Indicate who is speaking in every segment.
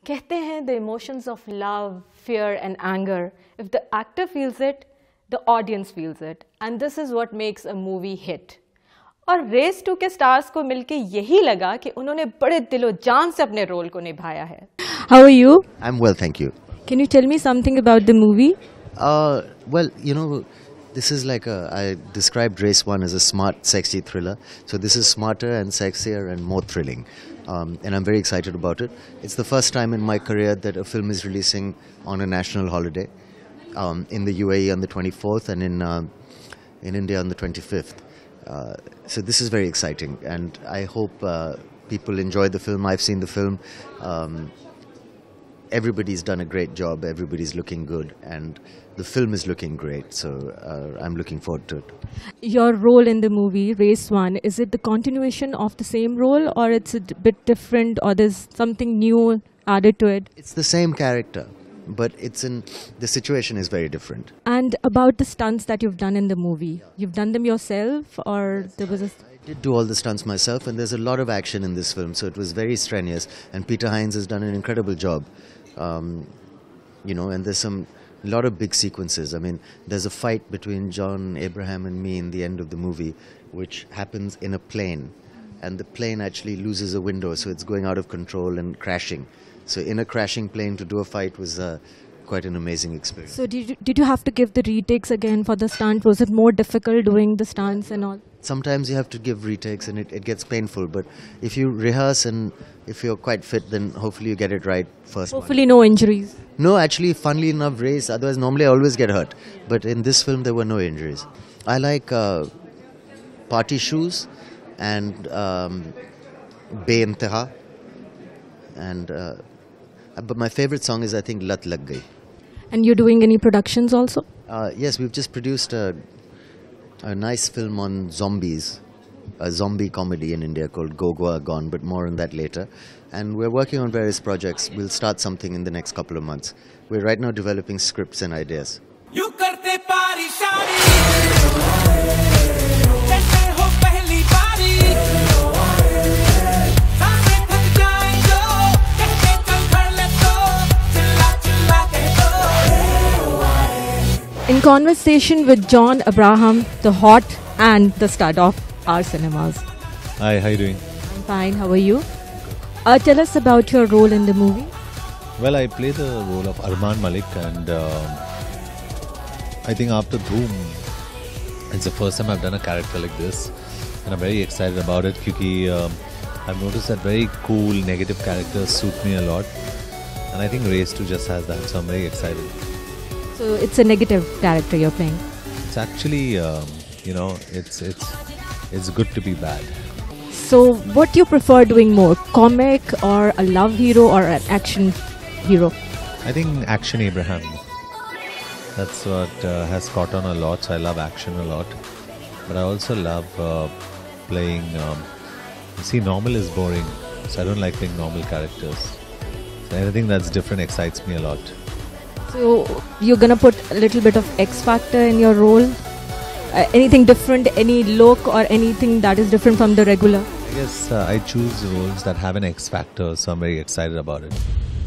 Speaker 1: कहते हैं the emotions of love, fear and anger, if the actor feels it, the audience feels it, and this is what makes a movie hit. और race 2 के stars को मिलके यही लगा कि उन्होंने बड़े दिलो जान से अपने रोल को निभाया है. How are you?
Speaker 2: I'm well, thank you.
Speaker 1: Can you tell me something about the movie?
Speaker 2: Well, you know, this is like I described Race 1 as a smart, sexy thriller. So this is smarter and sexier and more thrilling. And I'm very excited about it. It's the first time in my career that a film is releasing on a national holiday. In the UAE on the 24th and in India on the 25th. So this is very exciting, and I hope people enjoy the film. I've seen the film. Everybody's done a great job. Everybody's looking good, and the film is looking great. So I'm looking forward to it.
Speaker 1: Your role in the movie, Race 1, is it the continuation of the same role, or it's a bit different, or there's something new added to it?
Speaker 2: It's the same character, but the situation is very different.
Speaker 1: And about the stunts that you've done in the movie, you've done them yourself, or there was a...
Speaker 2: I did do all the stunts myself, and there's a lot of action in this film, so it was very strenuous, and Peter Hines has done an incredible job. You know, and there's a lot of big sequences. I mean, there's a fight between John Abraham and me in the end of the movie, which happens in a plane, and the plane actually loses a window, so it's going out of control and crashing. So in a crashing plane to do a fight was quite an amazing experience.
Speaker 1: So did you have to give the retakes again for the stunt? Was it more difficult doing the stunts and all?
Speaker 2: Sometimes you have to give retakes and it gets painful, but if you rehearse and if you're quite fit, then hopefully you get it right first.
Speaker 1: Hopefully no injuries.
Speaker 2: No, actually, funnily enough, Race, otherwise normally I always get hurt. But in this film there were no injuries. I like Party Shoes and Be-Intaha. And but my favorite song is, I think, Lat Lag Gayi.
Speaker 1: And you're doing any productions also?
Speaker 2: Yes, we've just produced a nice film on zombies, a zombie comedy in India called Go Goa Gone, but more on that later. And we're working on various projects. We'll start something in the next couple of months. We're right now developing scripts and ideas.
Speaker 1: In conversation with John Abraham, the hot and the stud of our cinemas.
Speaker 3: Hi, how are you doing?
Speaker 1: I'm fine, how are you? Tell us about your role in the movie.
Speaker 3: Well, I play the role of Arman Malik, and I think after Dhoom, it's the first time I've done a character like this, and I'm very excited about it because I've noticed that very cool negative characters suit me a lot, and I think Race 2 just has that, so I'm very excited.
Speaker 1: So it's a negative character you're playing?
Speaker 3: It's actually, you know, it's good to be bad.
Speaker 1: So what do you prefer doing more, comic or a love hero or an action hero?
Speaker 3: I think action Abraham. That's what has caught on a lot, so I love action a lot. But I also love playing, see, normal is boring, so I don't like playing normal characters. So anything that's different excites me a lot.
Speaker 1: So you're gonna put a little bit of X factor in your role? Anything different, any look or anything that is different from the regular?
Speaker 3: I guess I choose roles that have an X factor, so I'm very excited about it.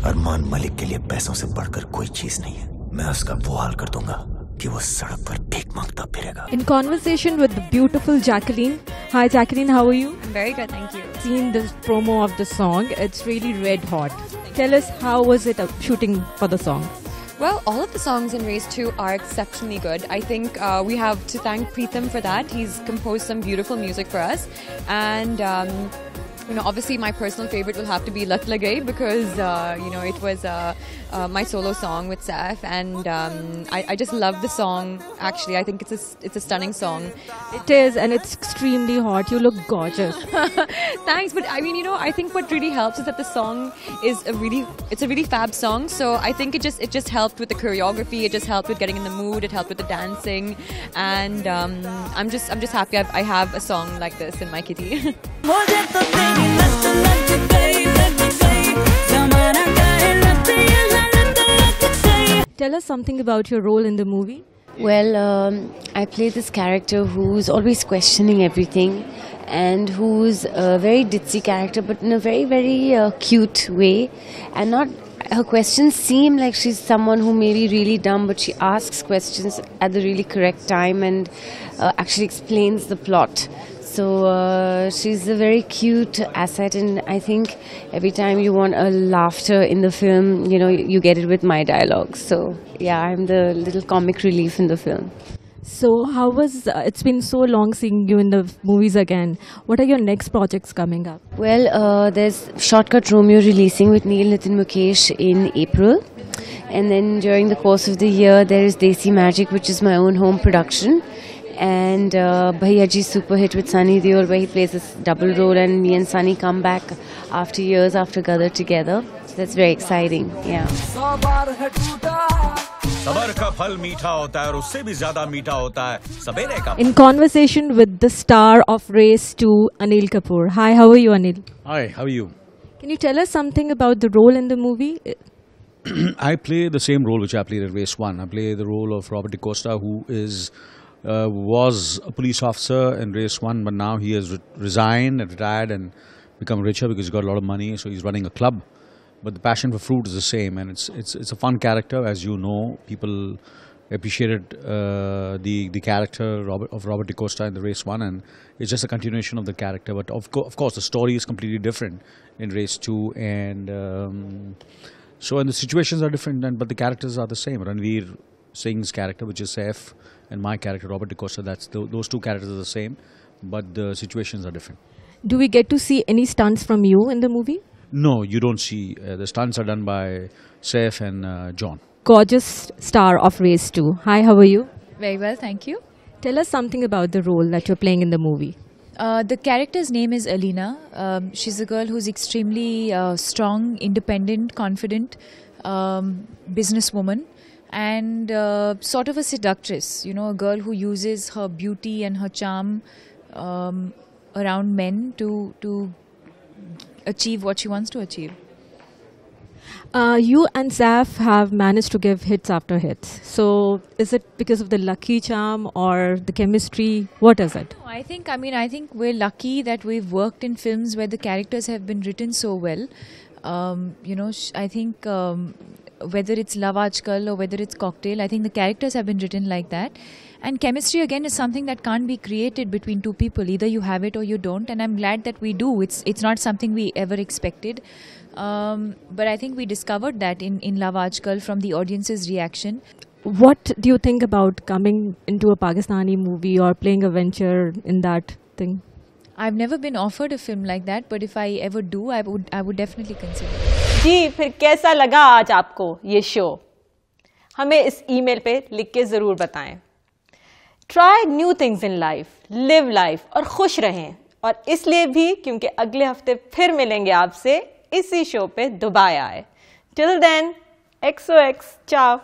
Speaker 4: Armaan Malik के लिए पैसों से बढ़कर कोई चीज नहीं है. मैं उसका वो हाल कर दूंगा कि वो सड़क पर भीख मांगता फिरेगा.
Speaker 1: In conversation with the beautiful Jacqueline. Hi Jacqueline, how are you?
Speaker 5: I'm very good, thank you.
Speaker 1: Seen the promo of the song, it's really red hot. Tell us, how was it shooting for the song?
Speaker 5: Well, all of the songs in Race 2 are exceptionally good. I think we have to thank Preetham for that. He's composed some beautiful music for us. And, you know, obviously my personal favorite will have to be Lat Lagai because, you know, it was my solo song with Saif. And I just love the song, actually. I think it's a stunning song.
Speaker 1: It is, and it's extremely hot. You look gorgeous.
Speaker 5: Thanks, but I mean, you know, I think what really helps is that the song is it's a really fab song. So I think it just helped with the choreography. It just helped with getting in the mood. It helped with the dancing, and I'm just happy I have a song like this in my kitty.
Speaker 1: Tell us something about your role in the movie.
Speaker 6: Well, I play this character who's always questioning everything, and who's a very ditzy character, but in a very, very cute way. And not, her questions seem like she's someone who may be really dumb, but she asks questions at the really correct time and actually explains the plot. So she's a very cute asset, and I think every time you want a laughter in the film, you know, you get it with my dialogues. So yeah, I'm the little comic relief in the film.
Speaker 1: So how was, it's been so long seeing you in the movies again. What are your next projects coming up?
Speaker 6: Well, there's Shortcut Romeo releasing with Neil Nitin Mukesh in April. And then during the course of the year, there is Desi Magic, which is my own home production. And Bhaiya Ji Super Hit with Sunny Deol, where he plays this double role, and me and Sunny come back after years after Gadar together. So that's very exciting, yeah.
Speaker 1: In conversation with the star of Race 2, Anil Kapoor. Hi, how are you, Anil?
Speaker 7: Hi, how are you?
Speaker 1: Can you tell us something about the role in the movie?
Speaker 7: I play the same role which I played in Race 1. I play the role of Robert DaCosta, who was a police officer in Race 1, but now he has resigned and retired and become richer because he's got a lot of money, so he's running a club. But the passion for fruit is the same, and it's a fun character, as you know. People appreciated the character of Robert DaCosta in the Race 1, and it's just a continuation of the character. But of course, the story is completely different in Race 2, and and the situations are different, but the characters are the same. Ranveer Singh's character, which is Saif, and my character, Robert DaCosta, those two characters are the same, but the situations are different.
Speaker 1: Do we get to see any stunts from you in the movie?
Speaker 7: No, you don't see. The stunts are done by Saif and John.
Speaker 1: Gorgeous star of Race 2. Hi, how are you?
Speaker 8: Very well, thank you.
Speaker 1: Tell us something about the role that you're playing in the movie.
Speaker 8: The character's name is Alina. She's a girl who's extremely strong, independent, confident, businesswoman, and sort of a seductress. You know, a girl who uses her beauty and her charm around men to achieve what she wants to achieve.
Speaker 1: You and Saif have managed to give hits after hits. So is it because of the lucky charm or the chemistry? What is it?
Speaker 8: I think we're lucky that we've worked in films where the characters have been written so well. I think whether it's Love Aajkal or whether it's Cocktail, I think the characters have been written like that. And chemistry, again, is something that can't be created between two people. Either you have it or you don't. And I'm glad that we do. It's not something we ever expected. But I think we discovered that in Love Aajkal from the audience's reaction.
Speaker 1: What do you think about coming into a Pakistani movie or playing a venture in that thing?
Speaker 8: I've never been offered a film like that, but if I ever do, I would definitely consider it.
Speaker 1: जी, फिर कैसा लगा आज आपको ये show? हमें इस email पे लिख के ज़रूर बताएं. Try new things in life, live life और खुश रहें. और इसलिए भी क्योंकि अगले हफ्ते फिर मिलेंगे आपसे इसी शो पे दुबई आए. Till then, XOX, ciao.